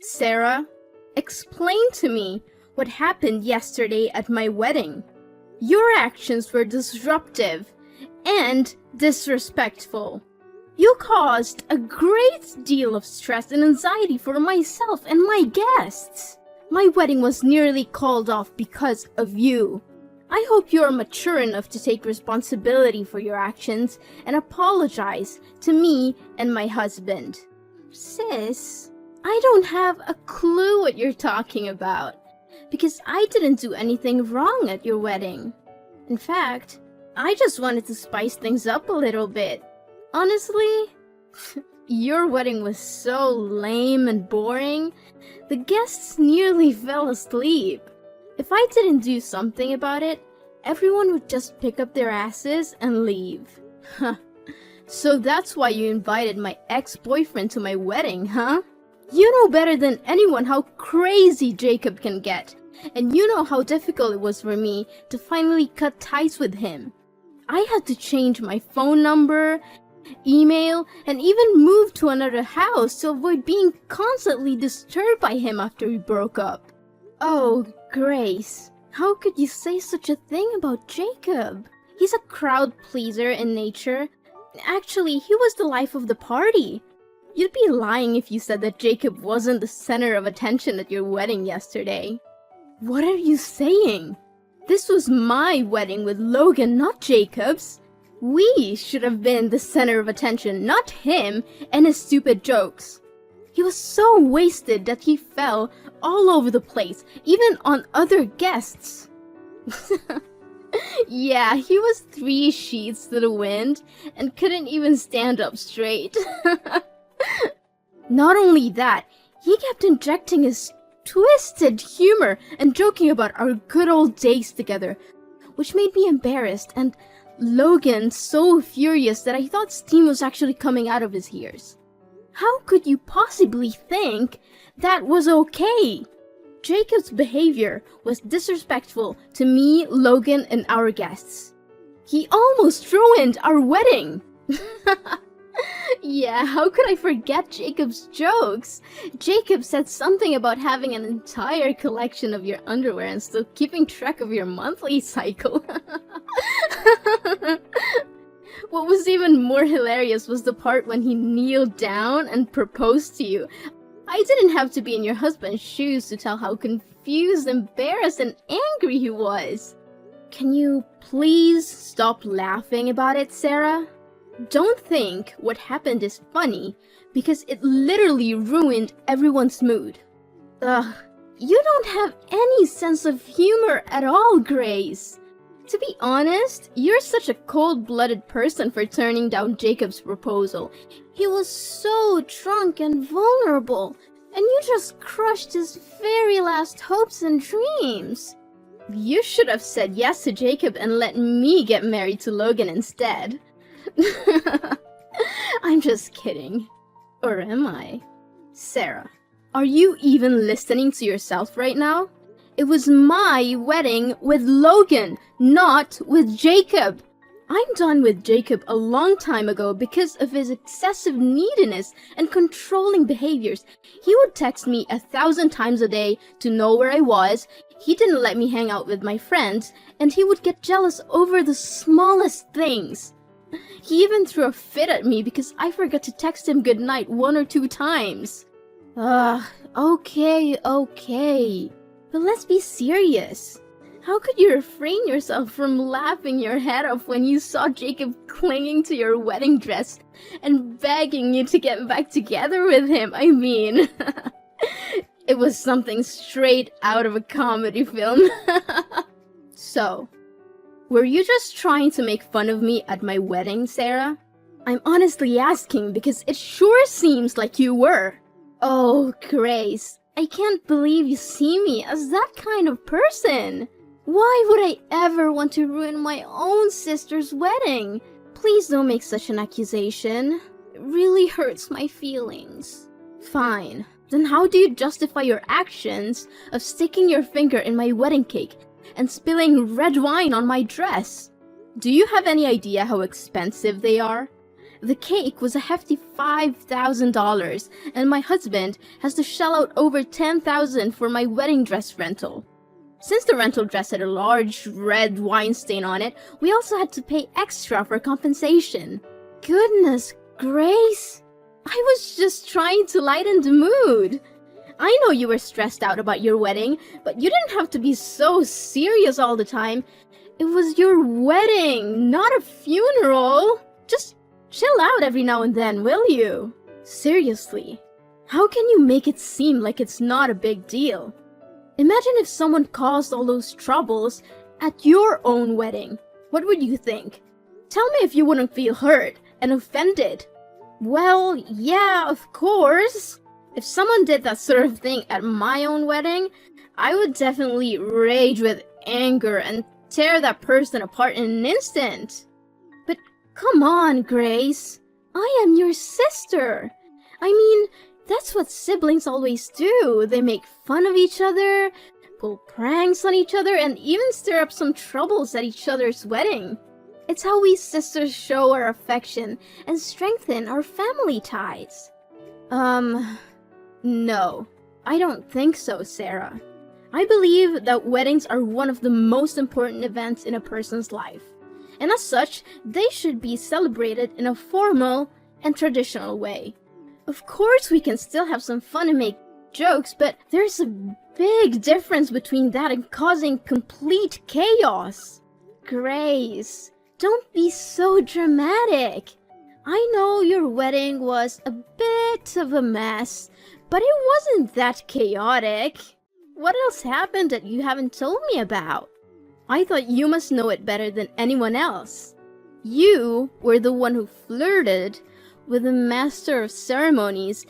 Sarah, explain to me what happened yesterday at my wedding. Your actions were disruptive and disrespectful. You caused a great deal of stress and anxiety for myself and my guests. My wedding was nearly called off because of you. I hope you are mature enough to take responsibility for your actions and apologize to me and my husband. Sis, I don't have a clue what you're talking about, because I didn't do anything wrong at your wedding. In fact, I just wanted to spice things up a little bit. Honestly, your wedding was so lame and boring, the guests nearly fell asleep. If I didn't do something about it, everyone would just pick up their asses and leave. So that's why you invited my ex-boyfriend to my wedding, huh? You know better than anyone how crazy Jacob can get, and you know how difficult it was for me to finally cut ties with him. I had to change my phone number, email, and even move to another house to avoid being constantly disturbed by him after we broke up. Oh, Grace, how could you say such a thing about Jacob? He's a crowd pleaser in nature. Actually, he was the life of the party. You'd be lying if you said that Jacob wasn't the center of attention at your wedding yesterday. What are you saying? This was my wedding with Logan, not Jacob's. We should have been the center of attention, not him and his stupid jokes. He was so wasted that he fell all over the place, even on other guests. Yeah, he was 3 sheets to the wind and couldn't even stand up straight. Not only that, he kept injecting his twisted humor and joking about our good old days together, which made me embarrassed and Logan so furious that I thought steam was actually coming out of his ears. How could you possibly think that was okay? Jacob's behavior was disrespectful to me, Logan, and our guests. He almost ruined our wedding! Yeah, how could I forget Jacob's jokes? Jacob said something about having an entire collection of your underwear and still keeping track of your monthly cycle. What was even more hilarious was the part when he kneeled down and proposed to you. I didn't have to be in your husband's shoes to tell how confused, embarrassed, and angry he was. Can you please stop laughing about it, Sarah? Don't think what happened is funny, because it literally ruined everyone's mood. Ugh, you don't have any sense of humor at all, Grace. To be honest, you're such a cold-blooded person for turning down Jacob's proposal. He was so drunk and vulnerable, and you just crushed his very last hopes and dreams. You should have said yes to Jacob and let me get married to Logan instead. I'm just kidding. Or am I? Sarah, are you even listening to yourself right now? It was my wedding with Logan, not with Jacob. I'm done with Jacob a long time ago because of his excessive neediness and controlling behaviors. He would text me 1,000 times a day to know where I was. He didn't let me hang out with my friends, and he would get jealous over the smallest things. He even threw a fit at me because I forgot to text him goodnight 1 or 2 times. Okay. But let's be serious. How could you refrain yourself from laughing your head off when you saw Jacob clinging to your wedding dress and begging you to get back together with him? I mean, it was something straight out of a comedy film. So, were you just trying to make fun of me at my wedding, Sarah? I'm honestly asking because it sure seems like you were. Oh, Grace, I can't believe you see me as that kind of person. Why would I ever want to ruin my own sister's wedding? Please don't make such an accusation. It really hurts my feelings. Fine. Then how do you justify your actions of sticking your finger in my wedding cake and spilling red wine on my dress? Do you have any idea how expensive they are? The cake was a hefty $5,000, and my husband has to shell out over $10,000 for my wedding dress rental. Since the rental dress had a large red wine stain on it, we also had to pay extra for compensation. Goodness Grace, I was just trying to lighten the mood. I know you were stressed out about your wedding, but you didn't have to be so serious all the time. It was your wedding, not a funeral. Just chill out every now and then, will you? Seriously, how can you make it seem like it's not a big deal? Imagine if someone caused all those troubles at your own wedding. What would you think? Tell me if you wouldn't feel hurt and offended. Well, yeah, of course. If someone did that sort of thing at my own wedding, I would definitely rage with anger and tear that person apart in an instant. But come on, Grace. I am your sister. I mean, that's what siblings always do. They make fun of each other, pull pranks on each other, and even stir up some troubles at each other's wedding. It's how we sisters show our affection and strengthen our family ties. No, I don't think so, Sarah. I believe that weddings are one of the most important events in a person's life, and as such, they should be celebrated in a formal and traditional way. Of course, we can still have some fun and make jokes, but there's a big difference between that and causing complete chaos. Grace, don't be so dramatic. I know your wedding was a bit of a mess, but it wasn't that chaotic. What else happened that you haven't told me about? I thought you must know it better than anyone else. You were the one who flirted with the master of ceremonies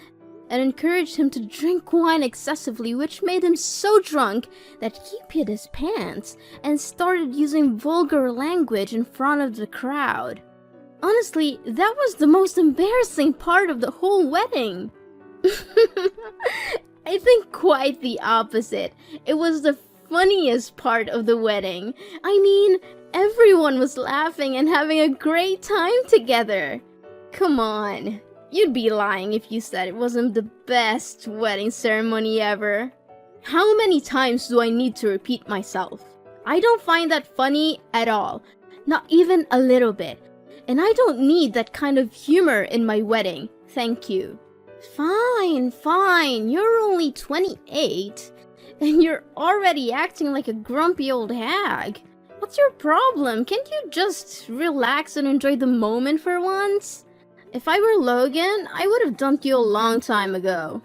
and encouraged him to drink wine excessively, which made him so drunk that he peed his pants and started using vulgar language in front of the crowd. Honestly, that was the most embarrassing part of the whole wedding. I think quite the opposite. It was the funniest part of the wedding. I mean, everyone was laughing and having a great time together. Come on, you'd be lying if you said it wasn't the best wedding ceremony ever. How many times do I need to repeat myself? I don't find that funny at all, not even a little bit. And I don't need that kind of humor in my wedding, thank you. Fine, you're only 28, and you're already acting like a grumpy old hag. What's your problem? Can't you just relax and enjoy the moment for once? If I were Logan, I would have dumped you a long time ago.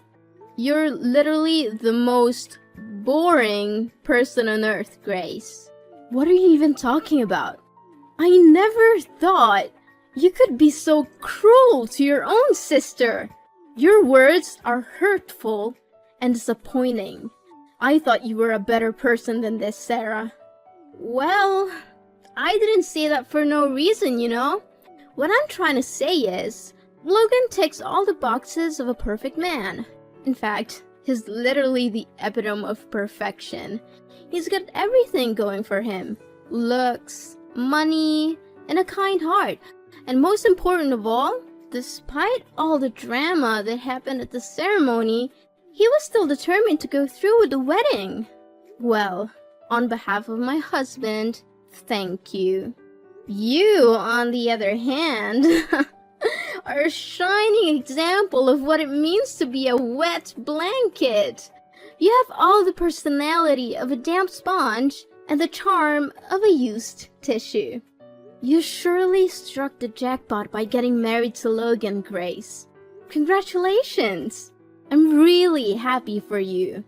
You're literally the most boring person on earth, Grace. What are you even talking about? I never thought you could be so cruel to your own sister. Your words are hurtful and disappointing. I thought you were a better person than this, Sarah. Well, I didn't say that for no reason, you know? What I'm trying to say is, Logan ticks all the boxes of a perfect man. In fact, he's literally the epitome of perfection. He's got everything going for him. Looks, money, and a kind heart. And most important of all, despite all the drama that happened at the ceremony, he was still determined to go through with the wedding. Well, on behalf of my husband, thank you. You, on the other hand, are a shining example of what it means to be a wet blanket. You have all the personality of a damp sponge and the charm of a used tissue. You surely struck the jackpot by getting married to Logan, Grace. Congratulations! I'm really happy for you.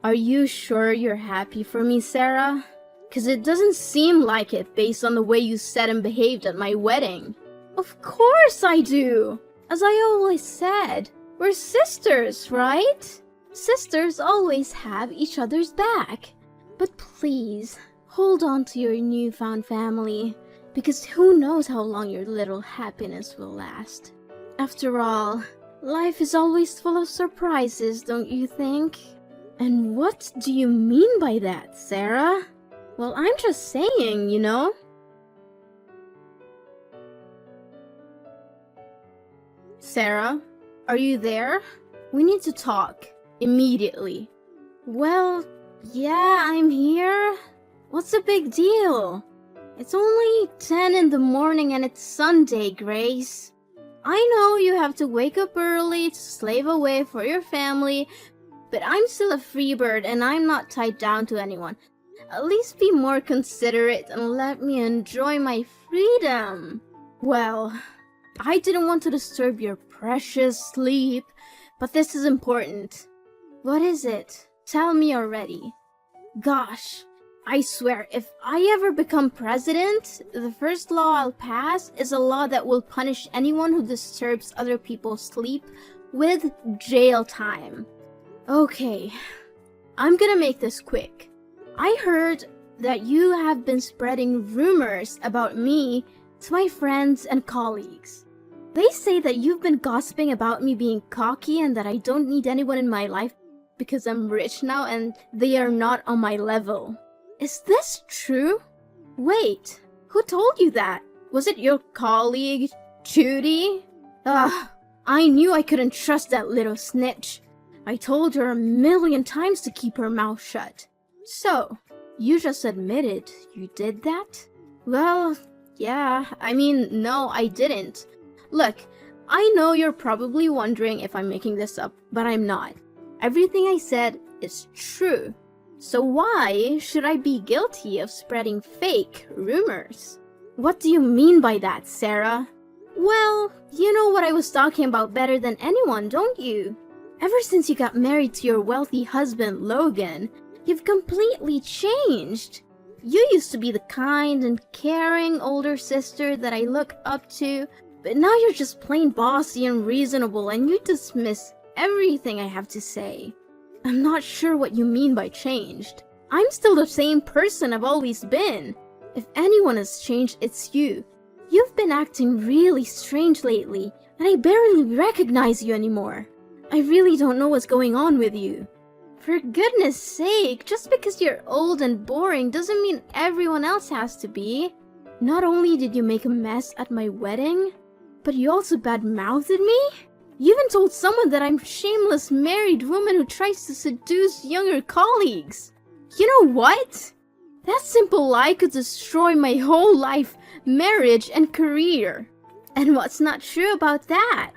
Are you sure you're happy for me, Sarah? 'Cause it doesn't seem like it based on the way you said and behaved at my wedding. Of course I do! As I always said, we're sisters, right? Sisters always have each other's back. But please, hold on to your newfound family, because who knows how long your little happiness will last. After all, life is always full of surprises, don't you think? And what do you mean by that, Sarah? Well, I'm just saying, you know? Sarah, are you there? We need to talk. Immediately. Well, yeah, I'm here. What's the big deal? It's only 10 in the morning and it's Sunday, Grace. I know you have to wake up early to slave away for your family, but I'm still a free bird and I'm not tied down to anyone. At least be more considerate and let me enjoy my freedom. Well, I didn't want to disturb your precious sleep, but this is important. What is it? Tell me already. Gosh, I swear, if I ever become president, the first law I'll pass is a law that will punish anyone who disturbs other people's sleep with jail time. Okay, I'm gonna make this quick. I heard that you have been spreading rumors about me to my friends and colleagues. They say that you've been gossiping about me being cocky and that I don't need anyone in my life because I'm rich now and they are not on my level. Is this true? Wait, who told you that? Was it your colleague, Judy? Ugh, I knew I couldn't trust that little snitch. I told her 1,000,000 times to keep her mouth shut. So, you just admitted you did that? Well, yeah, no, I didn't. Look, I know you're probably wondering if I'm making this up, but I'm not. Everything I said is true. So why should I be guilty of spreading fake rumors? What do you mean by that, Sarah? Well, you know what I was talking about better than anyone, don't you? Ever since you got married to your wealthy husband, Logan, you've completely changed. You used to be the kind and caring older sister that I look up to, but now you're just plain bossy and reasonable and you dismiss everything I have to say. I'm not sure what you mean by changed. I'm still the same person I've always been. If anyone has changed, it's you. You've been acting really strange lately, and I barely recognize you anymore. I really don't know what's going on with you. For goodness sake, just because you're old and boring doesn't mean everyone else has to be. Not only did you make a mess at my wedding, but you also bad-mouthed me? You even told someone that I'm a shameless married woman who tries to seduce younger colleagues. You know what? That simple lie could destroy my whole life, marriage, and career. And what's not true about that?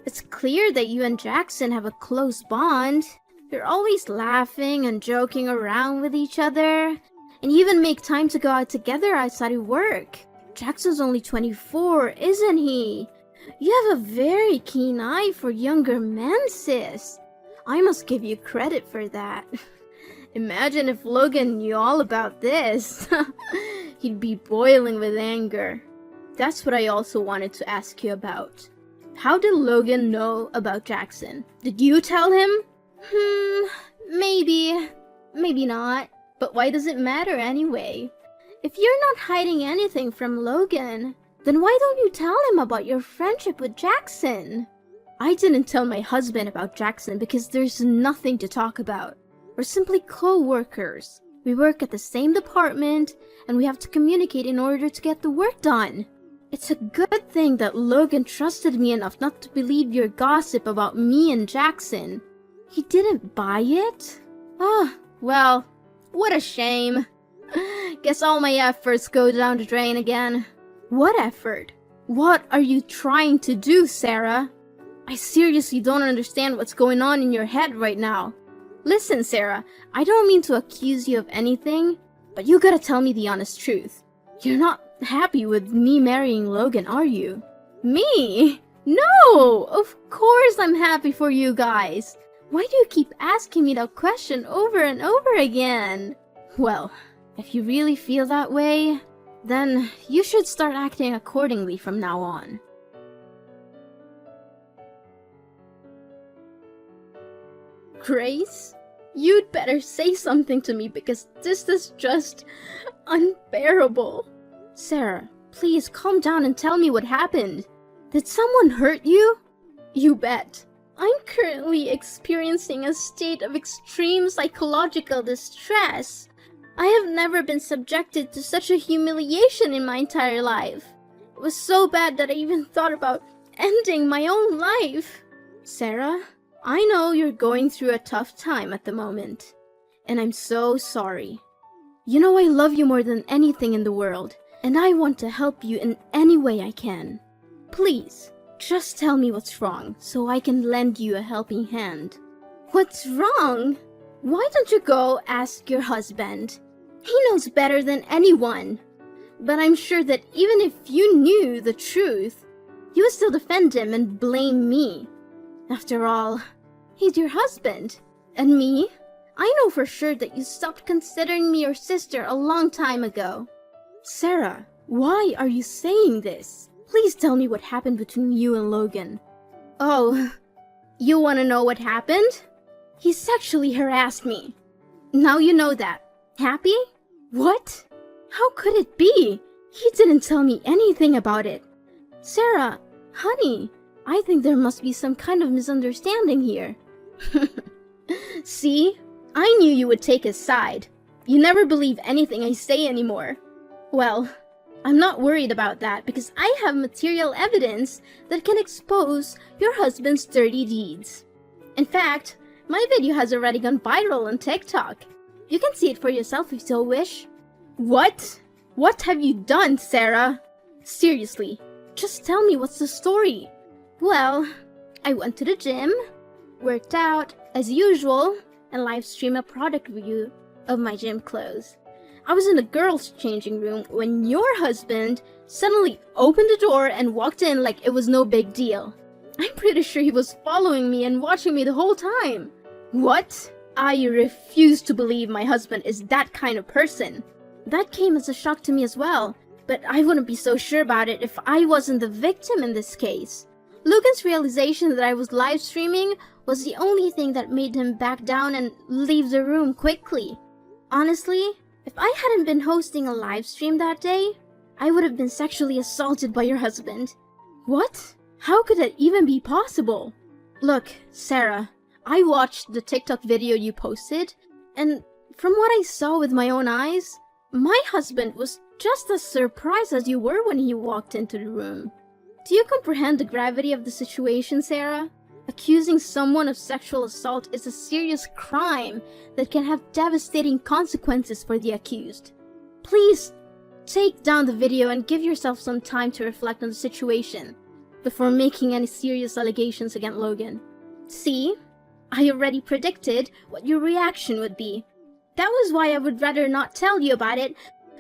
It's clear that you and Jackson have a close bond. You're always laughing and joking around with each other. And you even make time to go out together outside of work. Jackson's only 24, isn't he? You have a very keen eye for younger men, sis. I must give you credit for that. Imagine if Logan knew all about this. He'd be boiling with anger. That's what I also wanted to ask you about. How did Logan know about Jackson? Did you tell him? Maybe. Maybe not. But why does it matter anyway? If you're not hiding anything from Logan, then why don't you tell him about your friendship with Jackson? I didn't tell my husband about Jackson because there's nothing to talk about. We're simply co-workers. We work at the same department, and we have to communicate in order to get the work done. It's a good thing that Logan trusted me enough not to believe your gossip about me and Jackson. He didn't buy it? Well, what a shame. Guess all my efforts go down the drain again. What effort? What are you trying to do, Sarah? I seriously don't understand what's going on in your head right now. Listen, Sarah, I don't mean to accuse you of anything, but you gotta tell me the honest truth. You're not happy with me marrying Logan, are you? Me? No! Of course I'm happy for you guys. Why do you keep asking me that question over and over again? Well, if you really feel that way, then you should start acting accordingly from now on. Grace, you'd better say something to me because this is just unbearable. Sarah, please calm down and tell me what happened. Did someone hurt you? You bet. I'm currently experiencing a state of extreme psychological distress. I have never been subjected to such a humiliation in my entire life. It was so bad that I even thought about ending my own life. Sarah, I know you're going through a tough time at the moment, and I'm so sorry. You know I love you more than anything in the world, and I want to help you in any way I can. Please, just tell me what's wrong so I can lend you a helping hand. What's wrong? Why don't you go ask your husband? He knows better than anyone. But I'm sure that even if you knew the truth, you would still defend him and blame me. After all, he's your husband. And me? I know for sure that you stopped considering me your sister a long time ago. Sarah, why are you saying this? Please tell me what happened between you and Logan. Oh, you want to know what happened? He sexually harassed me. Now you know that. Happy? What? How could it be? He didn't tell me anything about it. Sarah, honey, I think there must be some kind of misunderstanding here. See? I knew you would take his side. You never believe anything I say anymore. Well, I'm not worried about that because I have material evidence that can expose your husband's dirty deeds. In fact, my video has already gone viral on TikTok. You can see it for yourself if you so wish. What? What have you done, Sarah? Seriously, just tell me what's the story. Well, I went to the gym, worked out as usual, and live streamed a product review of my gym clothes. I was in the girls' changing room when your husband suddenly opened the door and walked in like it was no big deal. I'm pretty sure he was following me and watching me the whole time. What? I refuse to believe my husband is that kind of person. That came as a shock to me as well, but I wouldn't be so sure about it if I wasn't the victim in this case. Logan's realization that I was live streaming was the only thing that made him back down and leave the room quickly. Honestly, if I hadn't been hosting a live stream that day, I would have been sexually assaulted by your husband. What? How could that even be possible? Look, Sarah, I watched the TikTok video you posted, and from what I saw with my own eyes, my husband was just as surprised as you were when he walked into the room. Do you comprehend the gravity of the situation, Sarah? Accusing someone of sexual assault is a serious crime that can have devastating consequences for the accused. Please, take down the video and give yourself some time to reflect on the situation before making any serious allegations against Logan. See? I already predicted what your reaction would be. That was why I would rather not tell you about it,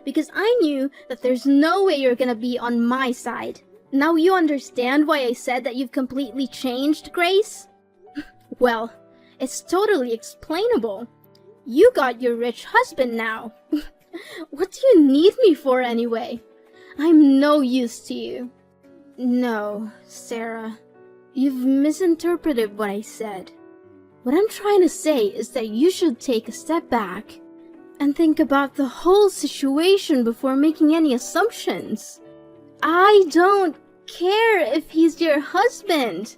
because I knew that there's no way you're gonna be on my side. Now you understand why I said that you've completely changed, Grace? Well, it's totally explainable. You got your rich husband now. What do you need me for anyway? I'm no use to you. No, Sarah, you've misinterpreted what I said. What I'm trying to say is that you should take a step back and think about the whole situation before making any assumptions. I don't care if he's your husband.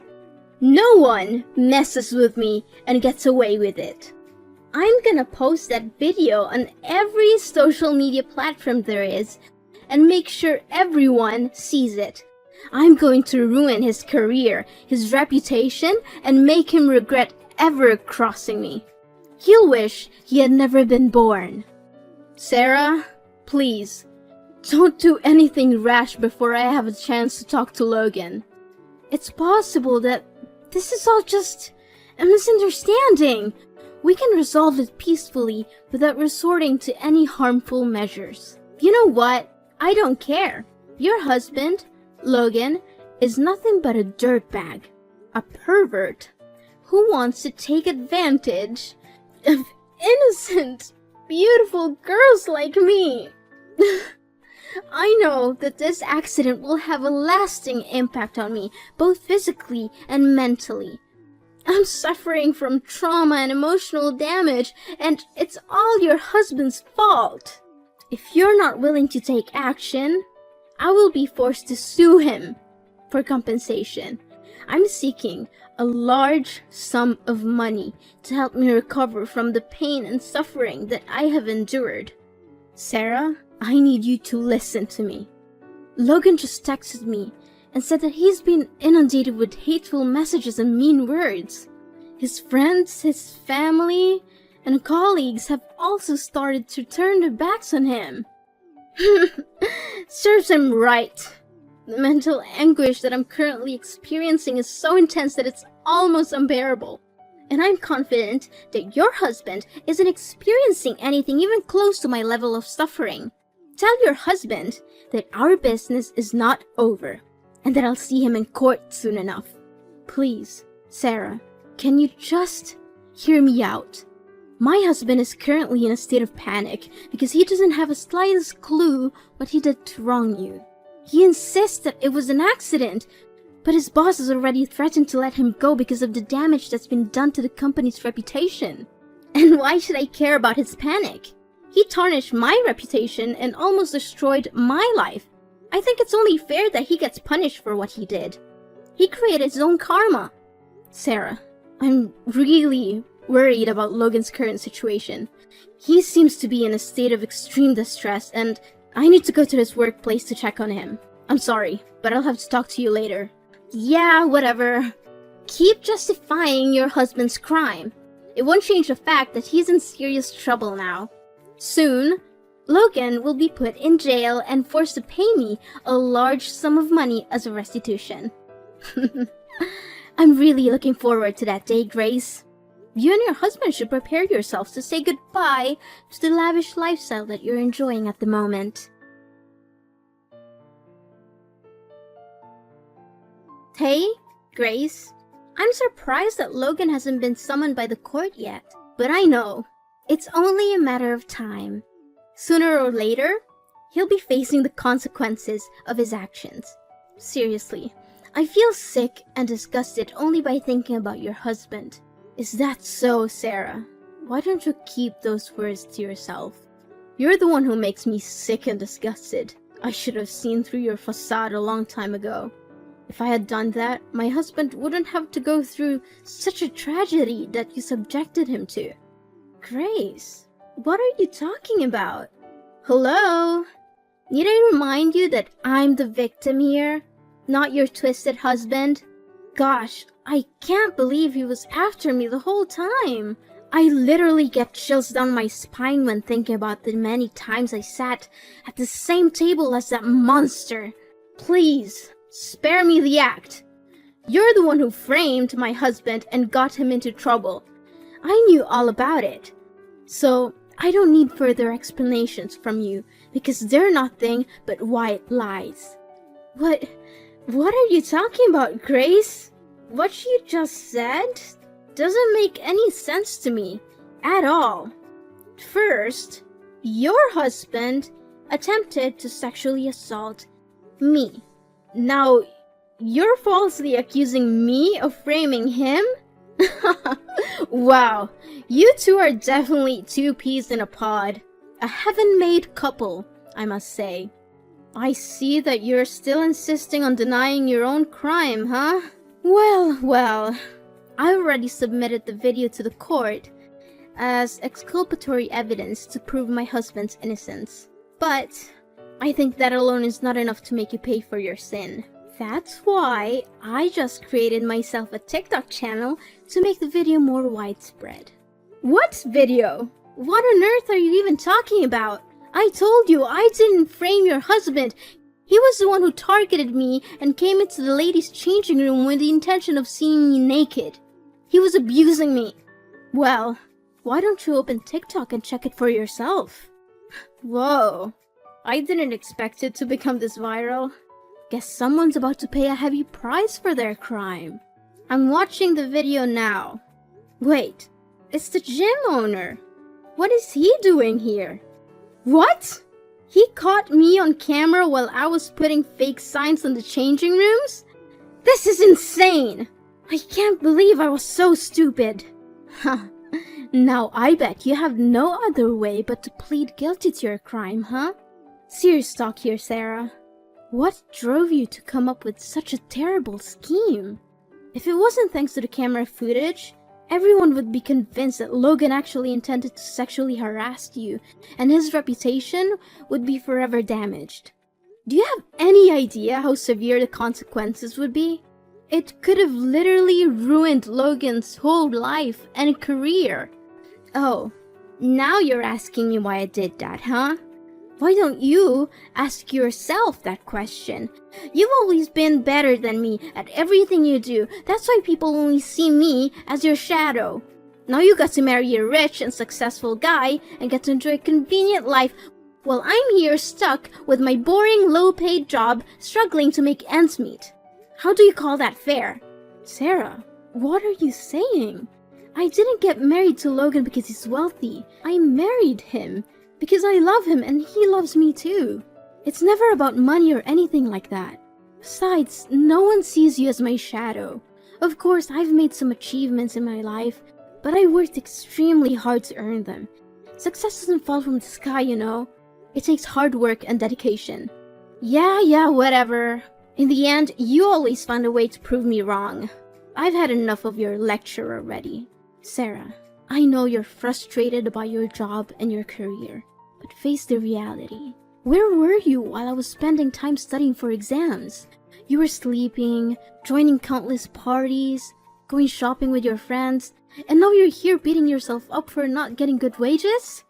No one messes with me and gets away with it. I'm gonna post that video on every social media platform there is and make sure everyone sees it. I'm going to ruin his career, his reputation, and make him regret ever crossing me. He'll wish he had never been born. Sarah, please, don't do anything rash before I have a chance to talk to Logan. It's possible that this is all just a misunderstanding. We can resolve it peacefully without resorting to any harmful measures. You know what? I don't care. Your husband, Logan, is nothing but a dirtbag, a pervert, who wants to take advantage of innocent, beautiful girls like me. I know that this accident will have a lasting impact on me, both physically and mentally. I'm suffering from trauma and emotional damage, and it's all your husband's fault. If you're not willing to take action, I will be forced to sue him for compensation. I'm seeking a large sum of money to help me recover from the pain and suffering that I have endured. Sarah, I need you to listen to me. Logan just texted me and said that he's been inundated with hateful messages and mean words. His friends, his family, and colleagues have also started to turn their backs on him. Serves him right. The mental anguish that I'm currently experiencing is so intense that it's almost unbearable. And I'm confident that your husband isn't experiencing anything even close to my level of suffering. Tell your husband that our business is not over, and that I'll see him in court soon enough. Please, Sarah, can you just hear me out? My husband is currently in a state of panic because he doesn't have the slightest clue what he did to wrong you. He insists that it was an accident, but his boss has already threatened to let him go because of the damage that's been done to the company's reputation. And why should I care about his panic? He tarnished my reputation and almost destroyed my life. I think it's only fair that he gets punished for what he did. He created his own karma. Sarah, I'm really worried about Logan's current situation. He seems to be in a state of extreme distress, and I need to go to his workplace to check on him. I'm sorry, but I'll have to talk to you later. Yeah, whatever. Keep justifying your husband's crime. It won't change the fact that he's in serious trouble now. Soon, Logan will be put in jail and forced to pay me a large sum of money as a restitution. I'm really looking forward to that day, Grace. You and your husband should prepare yourselves to say goodbye to the lavish lifestyle that you're enjoying at the moment. Hey, Grace. I'm surprised that Logan hasn't been summoned by the court yet, but I know. It's only a matter of time. Sooner or later, he'll be facing the consequences of his actions. Seriously, I feel sick and disgusted only by thinking about your husband. Is that so, Sarah? Why don't you keep those words to yourself? You're the one who makes me sick and disgusted. I should have seen through your facade a long time ago. If I had done that, my husband wouldn't have to go through such a tragedy that you subjected him to. Grace, what are you talking about? Hello? Need I remind you that I'm the victim here, not your twisted husband? Gosh, I can't believe he was after me the whole time. I literally get chills down my spine when thinking about the many times I sat at the same table as that monster. Please, spare me the act. You're the one who framed my husband and got him into trouble. I knew all about it. So, I don't need further explanations from you because they're nothing but white lies. What are you talking about, Grace? What you just said doesn't make any sense to me at all. First, your husband attempted to sexually assault me. Now, you're falsely accusing me of framing him? Wow, you two are definitely two peas in a pod. A heaven-made couple, I must say. I see that you're still insisting on denying your own crime, huh? Well, I already submitted the video to the court as exculpatory evidence to prove my husband's innocence. But I think that alone is not enough to make you pay for your sin. That's why I just created myself a TikTok channel to make the video more widespread. What video? What on earth are you even talking about? I told you I didn't frame your husband. He was the one who targeted me and came into the ladies' changing room with the intention of seeing me naked. He was abusing me. Well, why don't you open TikTok and check it for yourself? Whoa, I didn't expect it to become this viral. Guess someone's about to pay a heavy price for their crime. I'm watching the video now. Wait, it's the gym owner. What is he doing here? What? He caught me on camera while I was putting fake signs on the changing rooms? This is insane! I can't believe I was so stupid. Huh. Now I bet you have no other way but to plead guilty to your crime, huh? Serious talk here, Sarah. What drove you to come up with such a terrible scheme? If it wasn't thanks to the camera footage, everyone would be convinced that Logan actually intended to sexually harass you, and his reputation would be forever damaged. Do you have any idea how severe the consequences would be? It could have literally ruined Logan's whole life and career. Oh, now you're asking me why I did that, huh? Why don't you ask yourself that question? You've always been better than me at everything you do. That's why people only see me as your shadow. Now you got to marry a rich and successful guy and get to enjoy a convenient life while I'm here stuck with my boring, low-paid job struggling to make ends meet. How do you call that fair? Sarah, what are you saying? I didn't get married to Logan because he's wealthy. I married him because I love him and he loves me too. It's never about money or anything like that. Besides, no one sees you as my shadow. Of course, I've made some achievements in my life, but I worked extremely hard to earn them. Success doesn't fall from the sky, you know. It takes hard work and dedication. Yeah, whatever. In the end, you always find a way to prove me wrong. I've had enough of your lecture already. Sarah, I know you're frustrated by your job and your career, but face the reality. Where were you while I was spending time studying for exams? You were sleeping, joining countless parties, going shopping with your friends, and now you're here beating yourself up for not getting good wages?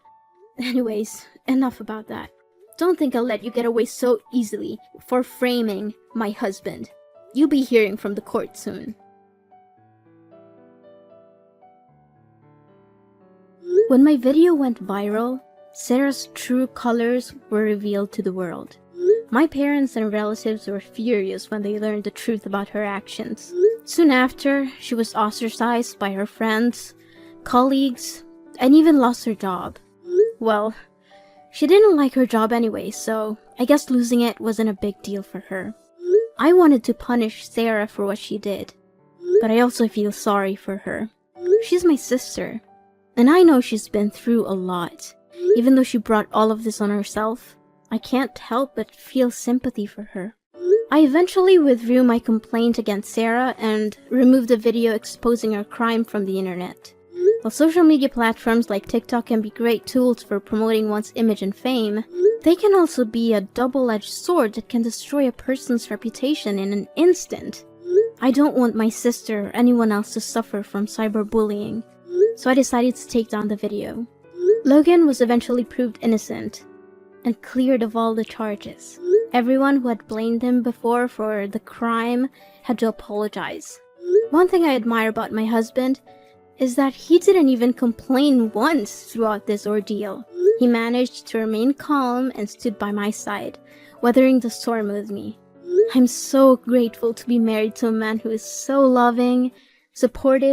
Anyways, enough about that. Don't think I'll let you get away so easily for framing my husband. You'll be hearing from the court soon. When my video went viral, Sarah's true colors were revealed to the world. My parents and relatives were furious when they learned the truth about her actions. Soon after, she was ostracized by her friends, colleagues, and even lost her job. Well, she didn't like her job anyway, so I guess losing it wasn't a big deal for her. I wanted to punish Sarah for what she did, but I also feel sorry for her. She's my sister, and I know she's been through a lot. Even though she brought all of this on herself, I can't help but feel sympathy for her. I eventually withdrew my complaint against Sarah and removed the video exposing her crime from the internet. While social media platforms like TikTok can be great tools for promoting one's image and fame, they can also be a double-edged sword that can destroy a person's reputation in an instant. I don't want my sister or anyone else to suffer from cyberbullying, so I decided to take down the video. Logan was eventually proved innocent and cleared of all the charges. Everyone who had blamed him before for the crime had to apologize. One thing I admire about my husband is that he didn't even complain once throughout this ordeal. He managed to remain calm and stood by my side, weathering the storm with me. I'm so grateful to be married to a man who is so loving, supportive,